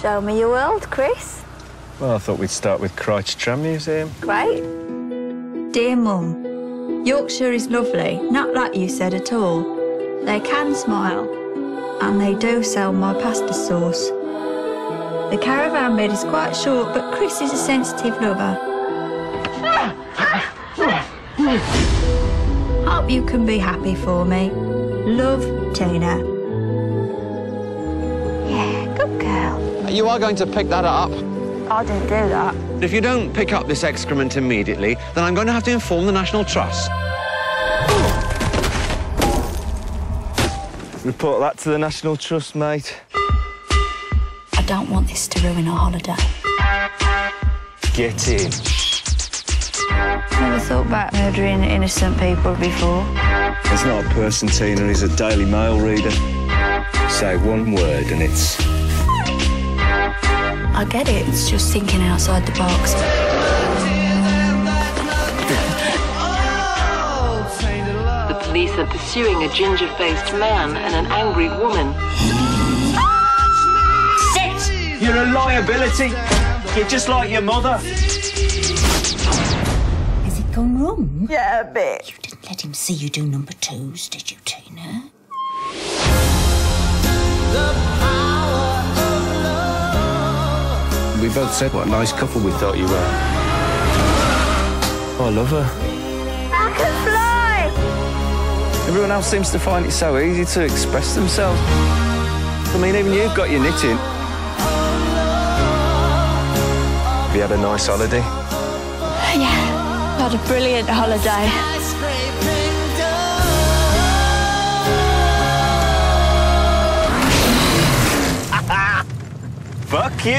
Show me your world, Chris. Well, I thought we'd start with Crouch Tram Museum. Great. Dear Mum, Yorkshire is lovely, not like you said at all. They can smile, and they do sell my pasta sauce. The caravan bed is quite short, but Chris is a sensitive lover. Hope you can be happy for me. Love, Tina. Yeah, good girl. You are going to pick that up. I didn't do that. If you don't pick up this excrement immediately, then I'm going to have to inform the National Trust. Report that to the National Trust, mate. I don't want this to ruin our holiday. Get in. Never thought about murdering innocent people before. He's not a person, Tina. He's a Daily Mail reader. Say one word and it's... I get it, it's just thinking outside the box. The police are pursuing a ginger-faced man and an angry woman. Sit! You're a liability. You're just like your mother. Has it gone wrong? Yeah, a bit. You didn't let him see you do number twos, did you, Tina? We both said what a nice couple we thought you were. Oh, I love her. I can fly! Everyone else seems to find it so easy to express themselves. I mean, even you've got your knitting. Have you had a nice holiday? Yeah, had a brilliant holiday. Fuck you!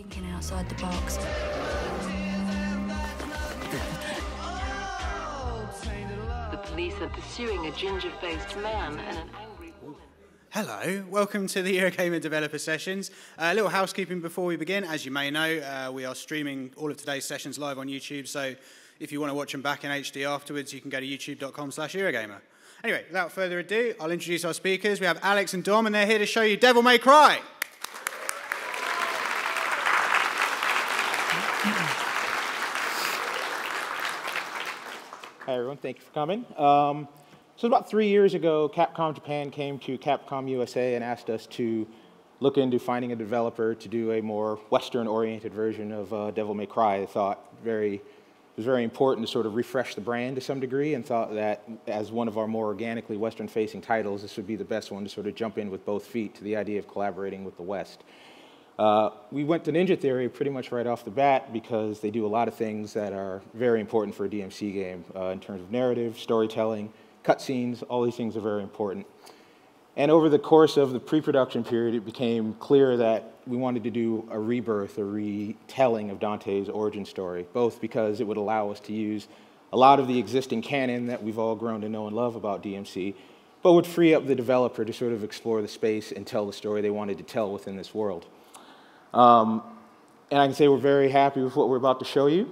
thinking outside the box. The police are pursuing a ginger-faced man and an angry woman. Hello, welcome to the Eurogamer Developer Sessions. A little housekeeping before we begin. As you may know, we are streaming all of today's sessions live on YouTube, so if you want to watch them back in HD afterwards, you can go to youtube.com/Eurogamer. Anyway, without further ado, I'll introduce our speakers. We have Alex and Dom, and they're here to show you Devil May Cry. Hi everyone, thank you for coming. So about 3 years ago, Capcom Japan came to Capcom USA and asked us to look into finding a developer to do a more Western-oriented version of Devil May Cry. They thought it was very important to sort of refresh the brand to some degree, and thought that as one of our more organically Western-facing titles, this would be the best one to sort of jump in with both feet to the idea of collaborating with the West. We went to Ninja Theory pretty much right off the bat because they do a lot of things that are very important for a DMC game in terms of narrative, storytelling, cutscenes. All these things are very important. And over the course of the pre-production period, it became clear that we wanted to do a rebirth, a retelling of Dante's origin story, both because it would allow us to use a lot of the existing canon that we've all grown to know and love about DMC, but would free up the developer to sort of explore the space and tell the story they wanted to tell within this world. And I can say we're very happy with what we're about to show you.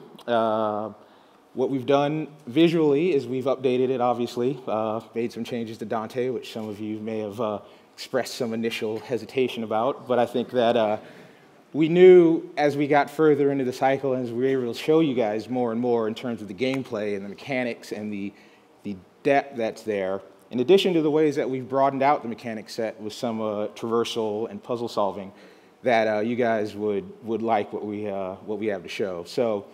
What we've done visually is we've updated it, obviously, made some changes to Dante, which some of you may have expressed some initial hesitation about, but I think that we knew as we got further into the cycle and as we were able to show you guys more and more in terms of the gameplay and the mechanics and the depth that's there, in addition to the ways that we've broadened out the mechanic set with some traversal and puzzle solving, that you guys would like what we have to show. So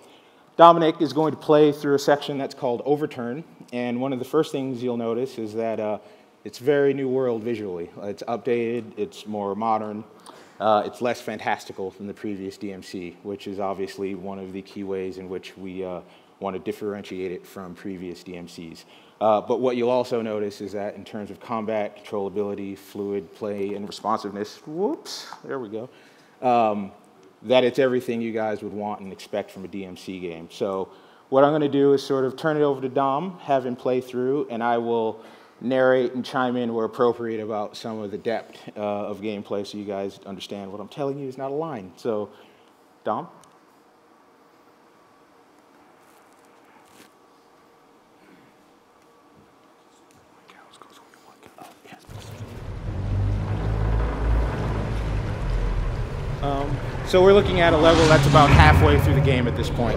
Dominic is going to play through a section that's called Overturn, and one of the first things you'll notice is that it's very New World visually. It's updated, it's more modern, it's less fantastical than the previous DMC, which is obviously one of the key ways in which we want to differentiate it from previous DMCs. But what you'll also notice is that in terms of combat, controllability, fluid play, and responsiveness, whoops, there we go, that it's everything you guys would want and expect from a DMC game. So what I'm going to do is sort of turn it over to Dom, have him play through, and I will narrate and chime in where appropriate about some of the depth of gameplay so you guys understand what I'm telling you is not a line. So, Dom? So we're looking at a level that's about halfway through the game at this point.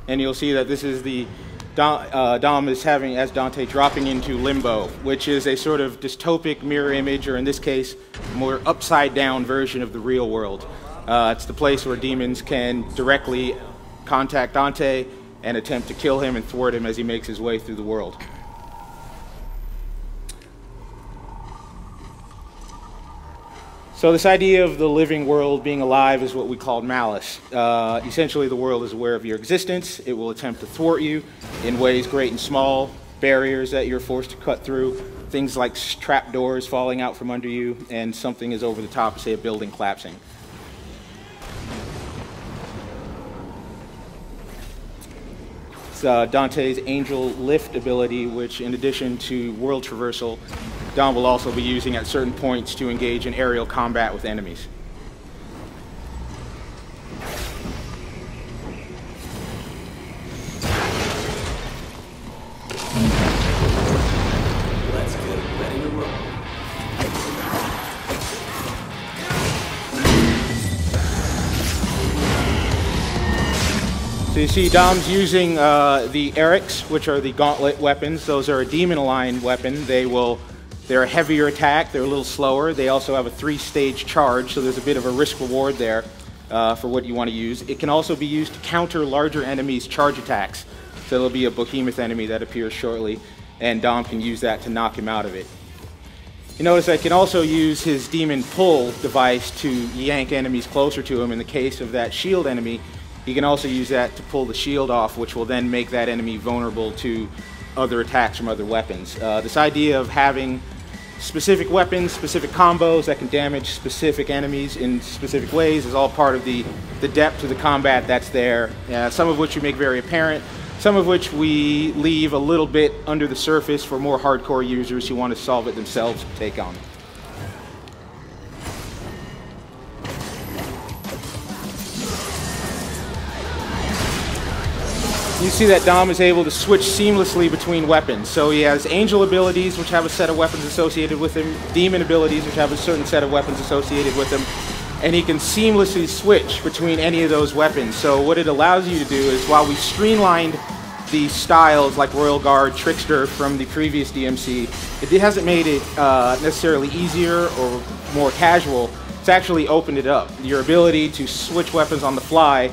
And you'll see that this is the Dom is having as Dante dropping into limbo, which is a sort of dystopic mirror image, or in this case, more upside down version of the real world. It's the place where demons can directly contact Dante and attempt to kill him and thwart him as he makes his way through the world. So this idea of the living world being alive is what we call malice. Essentially, the world is aware of your existence. It will attempt to thwart you in ways great and small, barriers that you're forced to cut through, things like trapdoors falling out from under you, and something is over the top, say a building collapsing. It's Dante's Angel Lift ability, which in addition to world traversal, Dom will also be using at certain points to engage in aerial combat with enemies. Let's get ready to roll. So you see Dom's using the Erics, which are the gauntlet weapons. Those are a demon-aligned weapon. They're a heavier attack, they're a little slower. They also have a 3-stage charge, so there's a bit of a risk-reward there for what you want to use. It can also be used to counter larger enemies' charge attacks. So there'll be a behemoth enemy that appears shortly, and Dom can use that to knock him out of it. You notice I can also use his demon pull device to yank enemies closer to him. In the case of that shield enemy, he can also use that to pull the shield off, which will then make that enemy vulnerable to other attacks from other weapons. This idea of having specific weapons, specific combos that can damage specific enemies in specific ways is all part of the depth of the combat that's there, some of which we make very apparent, some of which we leave a little bit under the surface for more hardcore users who want to solve it themselves and take on. You see that Dom is able to switch seamlessly between weapons. So he has angel abilities, which have a set of weapons associated with him, demon abilities, which have a certain set of weapons associated with him, and he can seamlessly switch between any of those weapons. So what it allows you to do is, while we streamlined the styles like Royal Guard, Trickster from the previous DMC, it hasn't made it necessarily easier or more casual. It's actually opened it up. Your ability to switch weapons on the fly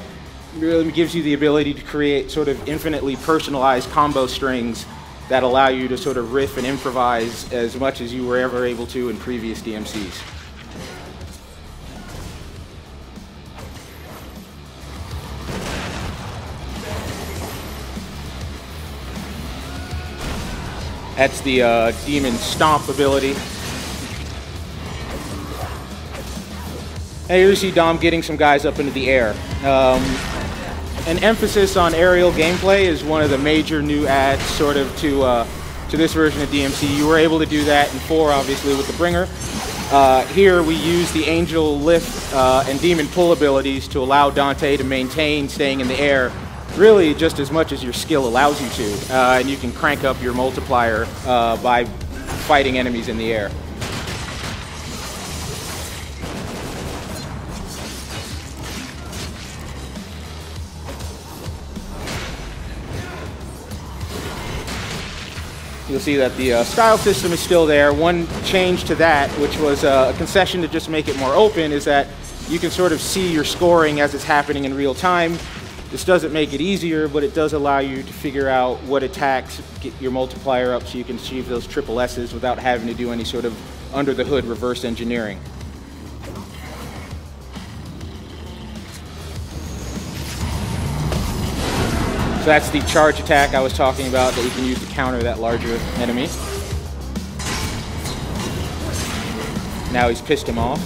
really gives you the ability to create sort of infinitely personalized combo strings that allow you to sort of riff and improvise as much as you were ever able to in previous DMCs. That's the Demon Stomp ability. And here you see Dom getting some guys up into the air. An emphasis on aerial gameplay is one of the major new adds sort of to this version of DMC. You were able to do that in 4, obviously, with the Bringer. Here we use the Angel Lift and Demon Pull abilities to allow Dante to maintain staying in the air really just as much as your skill allows you to. And you can crank up your multiplier by fighting enemies in the air. You'll see that the style system is still there. One change to that, which was a concession to just make it more open, is that you can sort of see your scoring as it's happening in real time. This doesn't make it easier, but it does allow you to figure out what attacks get your multiplier up so you can achieve those triple S's without having to do any sort of under-the-hood reverse engineering. So that's the charge attack I was talking about that you can use to counter that larger enemy. Now he's pissed him off.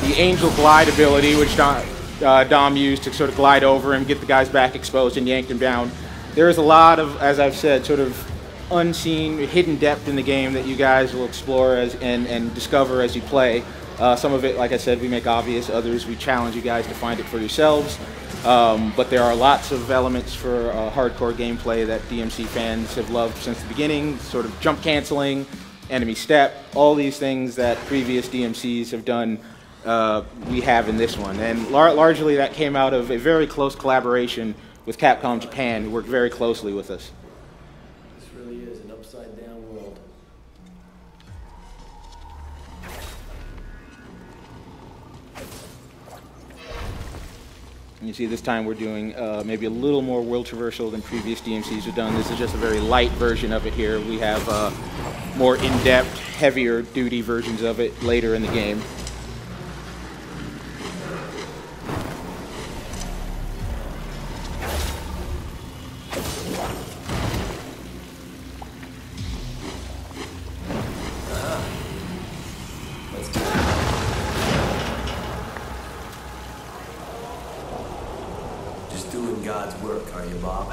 The Angel Glide ability, which Dom used to sort of glide over him, get the guy's back exposed and yank him down. There is a lot of, as I've said, sort of unseen, hidden depth in the game that you guys will explore and discover as you play. Some of it, like I said, we make obvious. Others, we challenge you guys to find it for yourselves. But there are lots of elements for hardcore gameplay that DMC fans have loved since the beginning, sort of jump canceling, enemy step, all these things that previous DMCs have done, we have in this one. And largely that came out of a very close collaboration with Capcom Japan, who worked very closely with us. And you see this time we're doing maybe a little more world traversal than previous DMCs have done. This is just a very light version of it here. We have more in-depth, heavier duty versions of it later in the game. God's work, are you, Bob?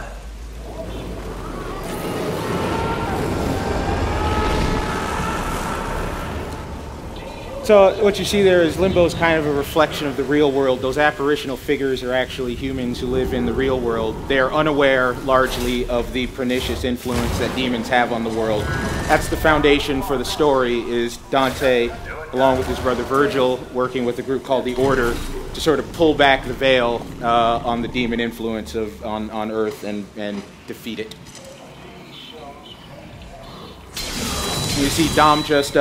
So what you see there is Limbo's kind of a reflection of the real world. Those apparitional figures are actually humans who live in the real world. They are unaware, largely, of the pernicious influence that demons have on the world. That's the foundation for the story, is Dante, along with his brother Virgil, working with a group called the Order, to sort of pull back the veil on the demon influence on Earth and defeat it. You see Dom just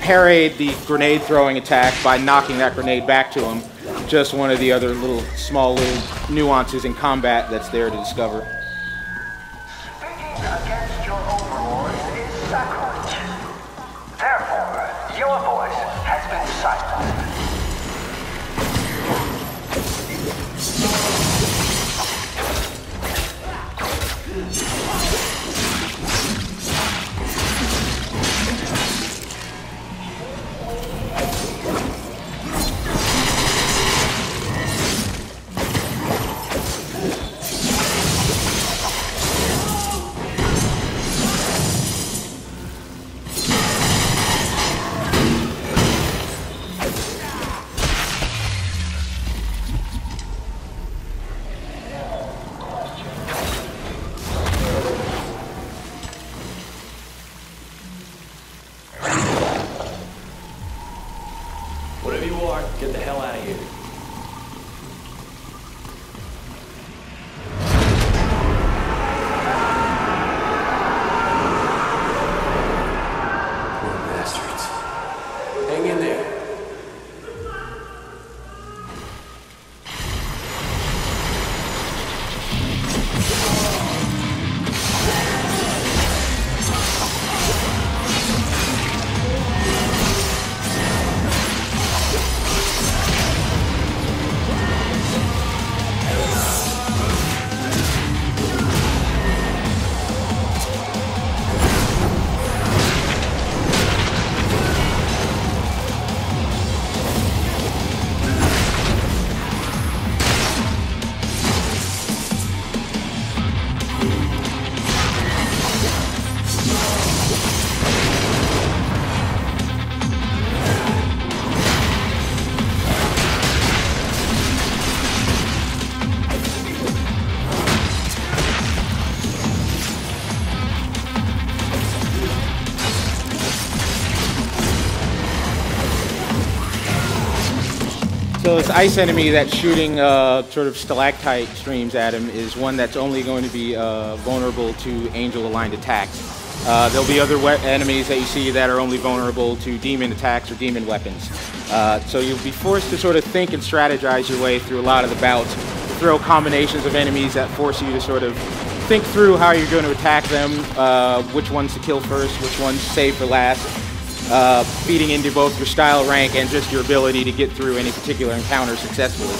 parried the grenade throwing attack by knocking that grenade back to him. Just one of the other small little nuances in combat that's there to discover. Speaking against your overlord is sacrilege. Therefore, your voice has been silenced. So this ice enemy that's shooting sort of stalactite streams at him is one that's only going to be vulnerable to angel-aligned attacks. There'll be other enemies that you see that are only vulnerable to demon attacks or demon weapons. So you'll be forced to sort of think and strategize your way through a lot of the bouts, throw combinations of enemies that force you to sort of think through how you're going to attack them, which ones to kill first, which ones to save for last. Feeding into both your style rank and just your ability to get through any particular encounter successfully.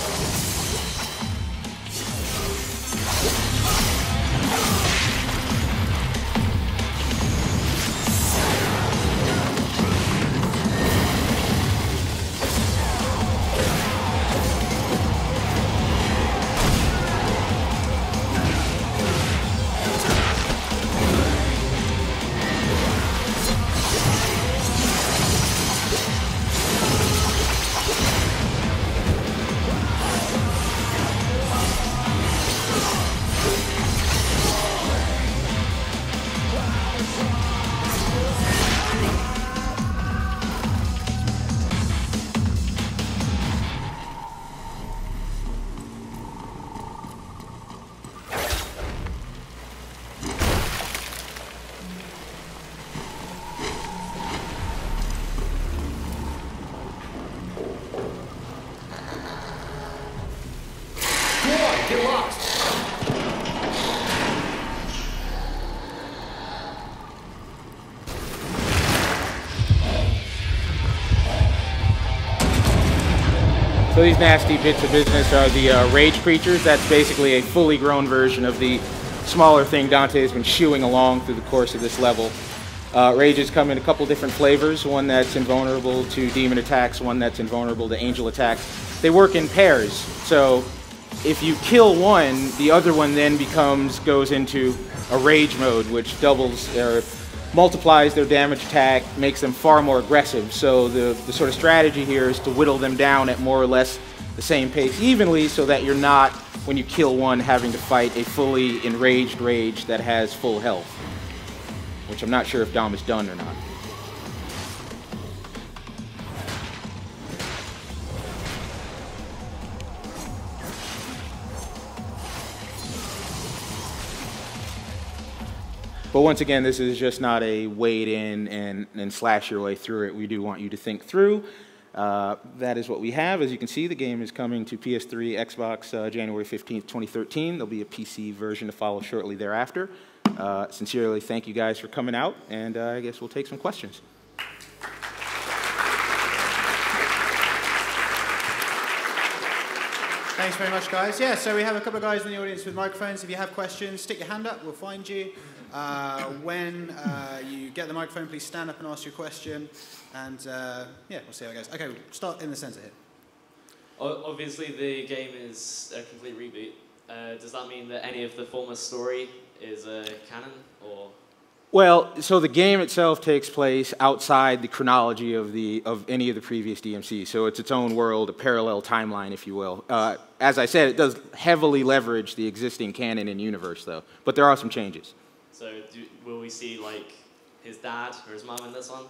Get lost! So these nasty bits of business are the rage creatures. That's basically a fully grown version of the smaller thing Dante has been shooing along through the course of this level. Rages come in a couple different flavors, one that's invulnerable to demon attacks, one that's invulnerable to angel attacks. They work in pairs, so if you kill one, the other one then goes into a rage mode, which doubles or multiplies their damage attack, makes them far more aggressive. So the sort of strategy here is to whittle them down at more or less the same pace evenly, so that you're not, when you kill one, having to fight a fully enraged rage that has full health, which I'm not sure if Dom has done or not. But once again, this is just not a wade in and slash your way through it. We do want you to think through. That is what we have. As you can see, the game is coming to PS3, Xbox, January 15th, 2013. There'll be a PC version to follow shortly thereafter. Sincerely, thank you guys for coming out, and I guess we'll take some questions. Thanks very much, guys. Yeah, so we have a couple of guys in the audience with microphones. If you have questions, stick your hand up, we'll find you. When you get the microphone, please stand up and ask your question. And yeah, we'll see how it goes. Okay, we'll start in the centre here. Obviously, the game is a complete reboot. Does that mean that any of the former story is canon, or...? Well, so the game itself takes place outside the chronology of any of the previous DMC, so it's its own world, a parallel timeline, if you will. As I said, it does heavily leverage the existing canon and universe, though, but there are some changes. So will we see, like, his dad or his mom in this one?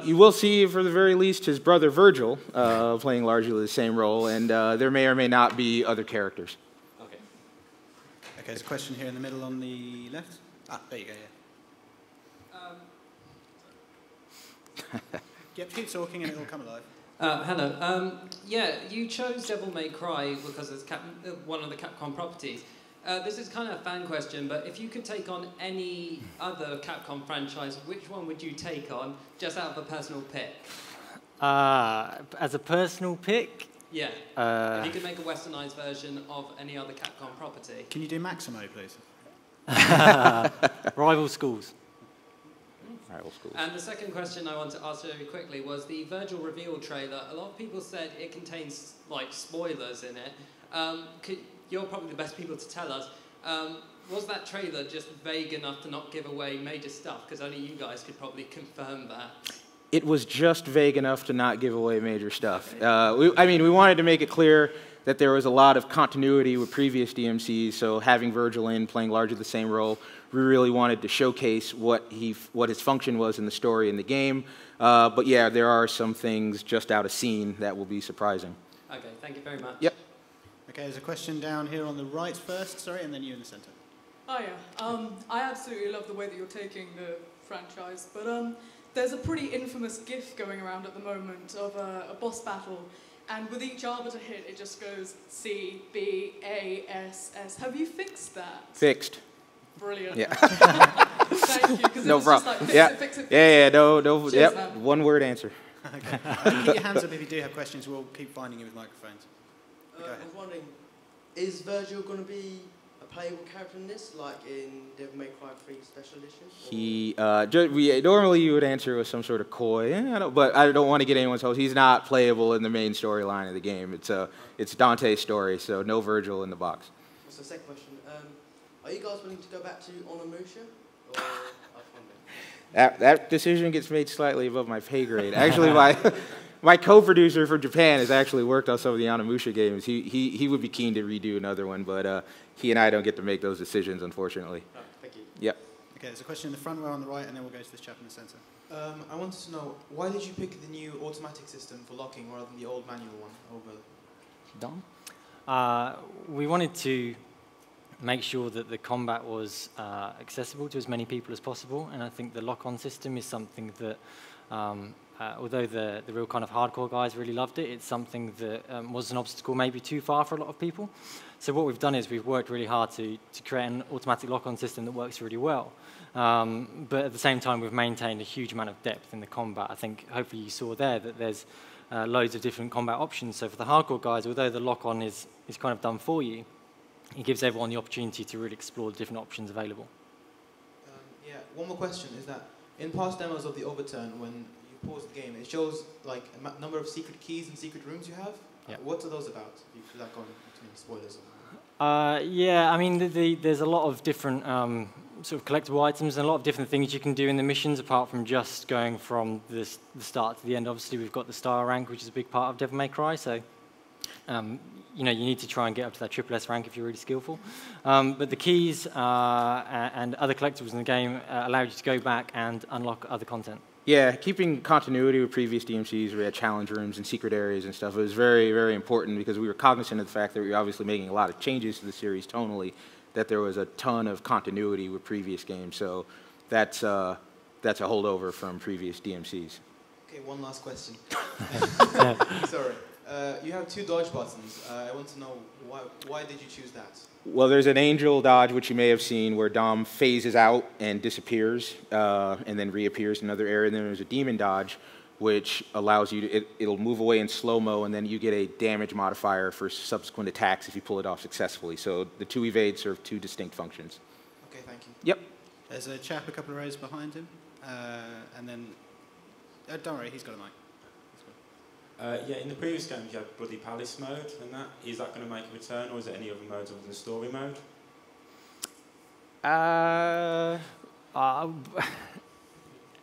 You will see, for the very least, his brother Virgil playing largely the same role, and there may or may not be other characters. Okay. Okay, there's a question here in the middle on the left. Ah, there you go, yeah. Yep, keep talking and it'll come alive. Hello. Yeah, you chose Devil May Cry because it's one of the Capcom properties. This is kind of a fan question, but if you could take on any other Capcom franchise, which one would you take on, just out of a personal pick? As a personal pick? Yeah. If you could make a westernized version of any other Capcom property. Can you do Maximo, please? Rival schools. Rival schools. And the second question I want to ask very quickly was the Virgil reveal trailer. A lot of people said it contains like spoilers in it. You're probably the best people to tell us. Was that trailer just vague enough to not give away major stuff? Because only you guys could probably confirm that. It was just vague enough to not give away major stuff. We wanted to make it clear that there was a lot of continuity with previous DMCs, so having Virgil in playing largely the same role, we really wanted to showcase what his function was in the story in the game. But yeah, there are some things just out of scene that will be surprising. Okay, thank you very much. Yep. Okay, there's a question down here on the right first, sorry, and then you in the centre. Oh yeah, I absolutely love the way that you're taking the franchise, but there's a pretty infamous GIF going around at the moment of a boss battle, and with each arbiter hit, it just goes C, B, A, S, S. Have you fixed that? Fixed. Brilliant. Yeah. Thank you, because no it was just like, fix it. Yeah, no, Cheers, yep, man. one word answer. Okay. Keep your hands up if you do have questions, we'll keep finding you with microphones. I was wondering, is Virgil going to be a playable character in this, like in Devil May Cry 3 Special Edition? Normally you would answer with some sort of coy, but I don't want to get anyone's hopes. He's not playable in the main storyline of the game. It's Dante's story, so no Virgil in the box. What's the second question? Are you guys willing to go back to Onimusha? Or That decision gets made slightly above my pay grade. Actually, my co-producer from Japan has actually worked on some of the Onimusha games. He would be keen to redo another one, but he and I don't get to make those decisions, unfortunately. Oh, thank you. Yep. Okay, there's a question in the front row on the right, and then we'll go to this chap in the centre. I wanted to know, why did you pick the new automatic system for locking rather than the old manual one over? Dom? We wanted to make sure that the combat was accessible to as many people as possible, and I think the lock-on system is something that, although the real kind of hardcore guys really loved it, it's something that was an obstacle maybe too far for a lot of people. So what we've done is we've worked really hard to create an automatic lock-on system that works really well. But at the same time, we've maintained a huge amount of depth in the combat. I think hopefully you saw there that there's loads of different combat options. So for the hardcore guys, although the lock-on is kind of done for you, it gives everyone the opportunity to really explore the different options available. Yeah, one more question is that in past demos of the Overturn, when you pause the game, it shows like a number of secret keys and secret rooms you have. Yeah. What are those about? Without going into any spoilers. Yeah, I mean, there's a lot of different sort of collectible items and a lot of different things you can do in the missions apart from just going from the start to the end. Obviously, we've got the star rank, which is a big part of Devil May Cry, so you need to try and get up to that triple S rank if you're really skillful. But the keys and other collectibles in the game allow you to go back and unlock other content. Yeah, keeping continuity with previous DMCs, we had challenge rooms and secret areas and stuff. It was very, very important because we were cognizant of the fact that we were obviously making a lot of changes to the series tonally, that there was a ton of continuity with previous games. So that's a holdover from previous DMCs. Okay, one last question. Sorry. You have two dodge buttons. I want to know why did you choose that? Well, there's an angel dodge, which you may have seen, where Dom phases out and disappears and then reappears in another area. And then there's a demon dodge, which allows you to, it'll move away in slow-mo, and then you get a damage modifier for subsequent attacks if you pull it off successfully. So the two evades serve two distinct functions. Okay, thank you. Yep. There's a chap a couple of rows behind him, and then, don't worry, he's got a mic. Yeah, in the previous games you had Bloody Palace mode, and is that going to make a return, or is there any other modes other than story mode?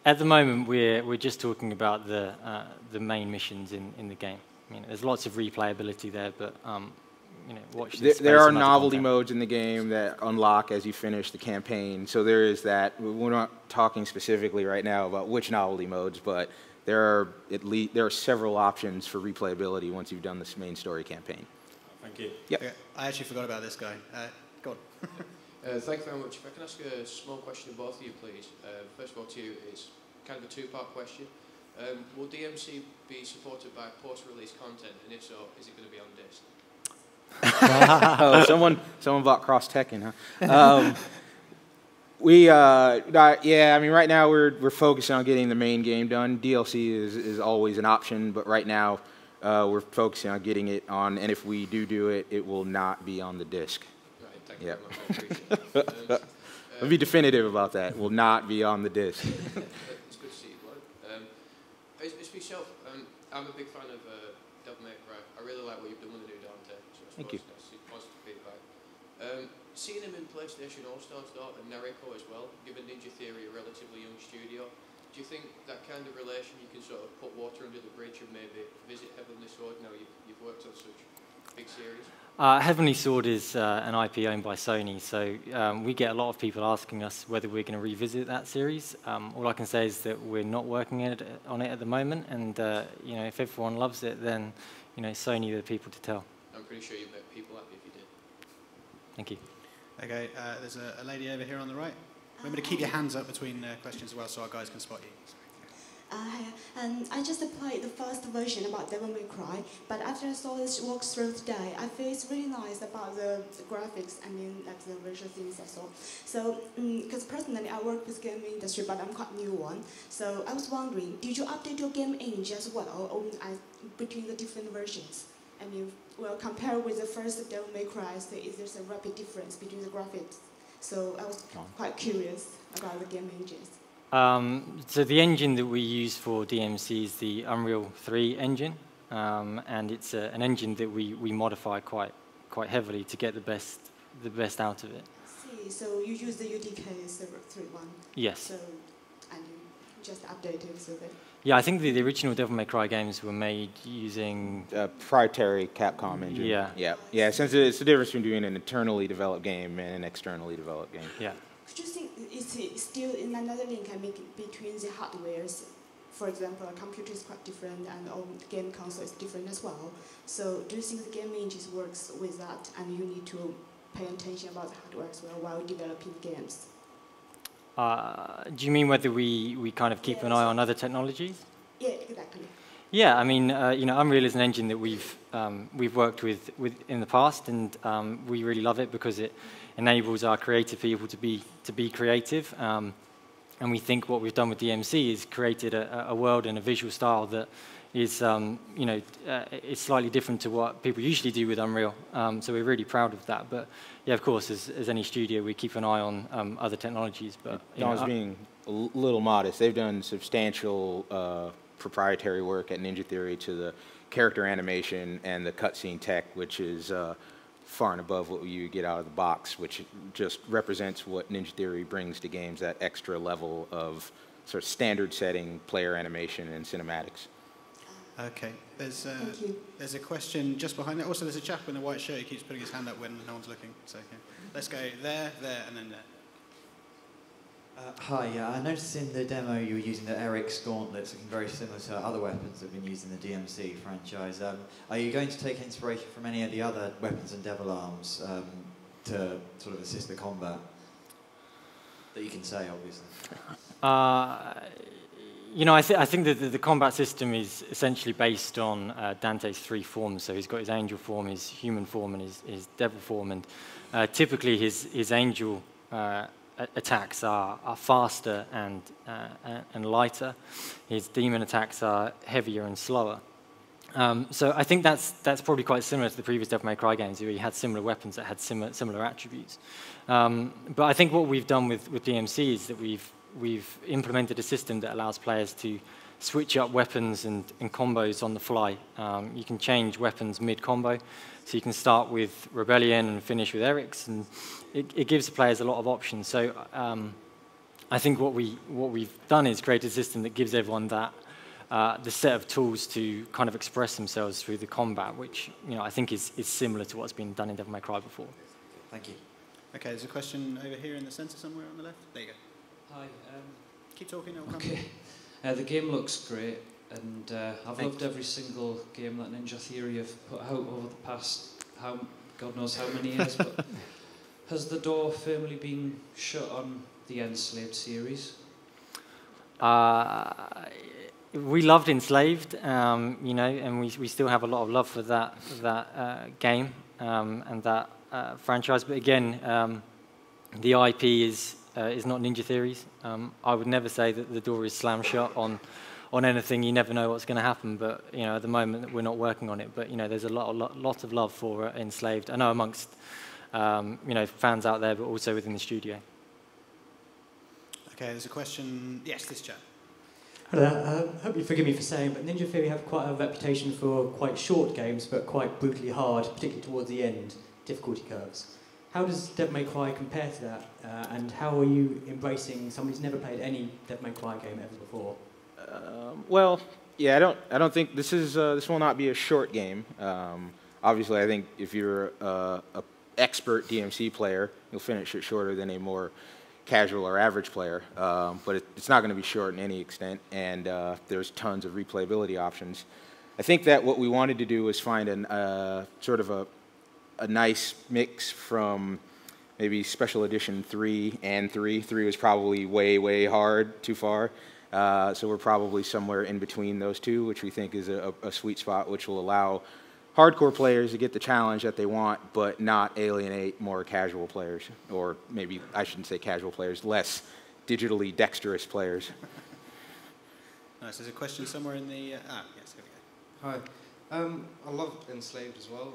At the moment, we're just talking about the main missions in the game. I mean, there's lots of replayability there, but watch this. There are novelty modes in the game that unlock as you finish the campaign. So there is that. We're not talking specifically right now about which novelty modes, but there are several options for replayability once you've done this main story campaign. Thank you. Yep. Okay, I actually forgot about this guy. Go on. Thank you very much. If I can ask a small question to both of you, please. First of all, to you, it's kind of a two-part question. Will DMC be supported by post-release content, and if so, is it going to be on disc? Oh, someone bought Cross Tekken, huh? Yeah, I mean, right now we're focusing on getting the main game done. DLC is always an option, but right now we're focusing on getting it on, and if we do it, it will not be on the disc. Right, thank you very much, I appreciate that. I'll be definitive about that. Will not be on the disc. It's good to see you, Lloyd. It's for yourself. I'm a big fan of Devil May Cry. I really like what you've done with the new Dante. So Thank you. That's positive feedback. Seeing him in PlayStation All-Stars and Nariko as well, given Ninja Theory a relatively young studio, do you think that kind of relation you can sort of put water under the bridge and maybe visit Heavenly Sword now you've worked on such big series? Heavenly Sword is an IP owned by Sony, so we get a lot of people asking us whether we're going to revisit that series. All I can say is that we're not working on it at the moment, and you know, if everyone loves it, then you know, Sony are the people to tell. I'm pretty sure you'd make people happy if you did. Thank you. Okay, there's a lady over here on the right. Remember to keep your hands up between questions as well, so our guys can spot you. I just played the first version about Devil May Cry, but after I saw this walkthrough today, I feel it's really nice about the graphics, I mean, like the visual things I saw. So, because personally I work with game industry, but I'm quite new one. So I was wondering, did you update your game engine as well, or between the different versions? I mean, well, compared with the first Devil May Cry, so is there a rapid difference between the graphics? So I was quite curious about the game engines. So the engine that we use for DmC is the Unreal 3 engine, and it's an engine that we modify quite heavily to get the best out of it. See, so you use the UDK server 3.1. Yes. So, and you just update it so that. Yeah, I think the original Devil May Cry games were made using proprietary Capcom engine. Yeah. Since it's the difference between an internally developed game and an externally developed game. Yeah. Could you think it's still in another link I make between the hardwares? For example, a computer is quite different, and the game console is different as well. So, do you think the game engine works with that, and you need to pay attention about the hardware as well while developing games? Do you mean whether we kind of keep an eye on other technologies? Yeah, exactly. Yeah, I mean, you know, Unreal is an engine that we've worked with in the past, and we really love it because it enables our creative people to be creative. And we think what we've done with DmC is created a world and a visual style that is, you know, it's slightly different to what people usually do with Unreal. So we're really proud of that. But yeah, of course, as any studio, we keep an eye on other technologies. But Don's being a little modest. They've done substantial proprietary work at Ninja Theory to the character animation and the cutscene tech, which is far and above what you get out of the box, which just represents what Ninja Theory brings to games, that extra level of sort of standard setting player animation and cinematics. Okay, there's a question just behind that. Also, there's a chap in a white shirt who keeps putting his hand up when no one's looking. So yeah. Let's go there, and then there. Hi, I noticed in the demo you were using the Eric's gauntlets, looking very similar to other weapons that have been used in the DmC franchise. Are you going to take inspiration from any of the other weapons and devil arms to sort of assist the combat? That you can say, obviously. You know, I think that the combat system is essentially based on Dante's 3 forms. So he's got his angel form, his human form, and his devil form. And typically his angel attacks are faster and lighter. His demon attacks are heavier and slower. So I think that's probably quite similar to the previous Devil May Cry games, where you had similar weapons that had similar attributes. But I think what we've done with DmC is that we've implemented a system that allows players to switch up weapons and combos on the fly. You can change weapons mid-combo, so you can start with Rebellion and finish with Eric's, and it gives the players a lot of options. So I think what we've done is create a system that gives everyone that the set of tools to kind of express themselves through the combat, which I think is similar to what's been done in Devil May Cry before. Thank you. Okay, there's a question over here in the centre somewhere on the left. There you go. Hi. Keep talking, it'll come. Okay. The game looks great, and I've loved every single game that Ninja Theory have put out over the past, God knows how many years, but has the door firmly been shut on the Enslaved series? We loved Enslaved, and we still have a lot of love for that game. and that franchise. But again, the IP is not Ninja Theory's. I would never say that the door is slam shut on anything. You never know what's going to happen, but at the moment we're not working on it. But there's a lot of love for Enslaved. I know amongst fans out there, but also within the studio. Okay, there's a question. Yes, this chap. Hello, I hope you forgive me for saying, but Ninja Theory have quite a reputation for quite short games, but quite brutally hard, particularly towards the end, difficulty curves. How does Devil May Cry compare to that, and how are you embracing somebody who's never played any Devil May Cry game ever before? Well, yeah, I don't think this will not be a short game. Obviously, I think if you're a expert DMC player, you'll finish it shorter than a more casual or average player, but it's not going to be short in any extent, and there's tons of replayability options. I think that what we wanted to do was find sort of a nice mix from maybe Special Edition 3 and 3. 3 was probably way hard, too far, so we're probably somewhere in between those two, which we think is a sweet spot, which will allow hardcore players to get the challenge that they want, but not alienate more casual players, or maybe I shouldn't say casual players, less digitally dexterous players. Nice. There's a question somewhere in the. Yes, there we go. Hi. I love Enslaved as well.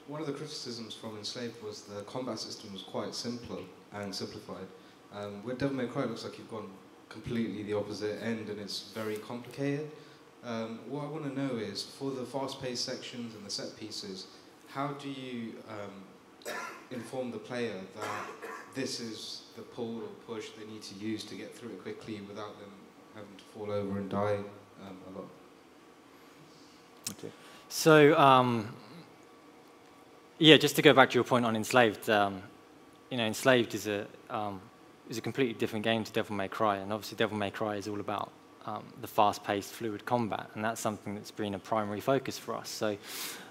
One of the criticisms from Enslaved was the combat system was quite simple and simplified. With Devil May Cry, it looks like you've gone completely the opposite end, and it's very complicated. What I want to know is, for the fast-paced sections and the set pieces, how do you inform the player that this is the pull or push they need to use to get through it quickly without them having to fall over and die a lot? Okay. So, yeah, just to go back to your point on Enslaved, Enslaved is a completely different game to Devil May Cry, and obviously Devil May Cry is all about the fast-paced, fluid combat, and that's something that's been a primary focus for us. So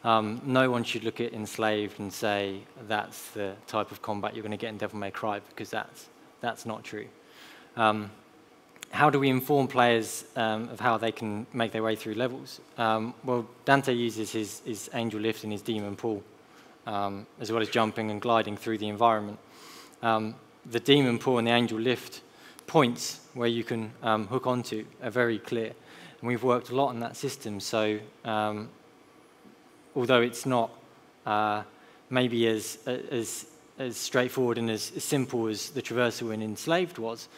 no one should look at Enslaved and say that's the type of combat you're going to get in Devil May Cry, because that's not true. How do we inform players of how they can make their way through levels? Well, Dante uses his angel lift and his demon pull, as well as jumping and gliding through the environment. The demon pull and the angel lift points where you can hook onto are very clear, and we've worked a lot on that system. So although it's not maybe as straightforward and as simple as the traversal in Enslaved was,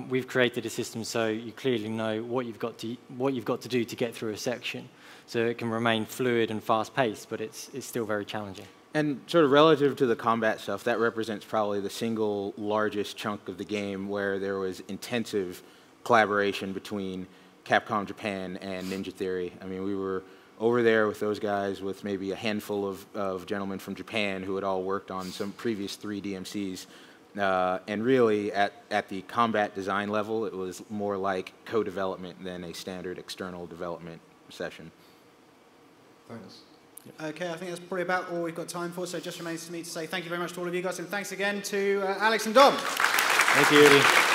we've created a system so you clearly know what you've got to do to get through a section, so it can remain fluid and fast-paced, but it's still very challenging. And sort of relative to the combat stuff, that represents probably the single largest chunk of the game where there was intensive collaboration between Capcom Japan and Ninja Theory. I mean, we were over there with those guys with maybe a handful of gentlemen from Japan who had all worked on some previous 3 DMCs. And really, at the combat design level, it was more like co-development than a standard external development session. Thanks. Okay, I think that's probably about all we've got time for, so it just remains for me to say thank you very much to all of you guys, and thanks again to Alex and Dom. Thank you, Eddie.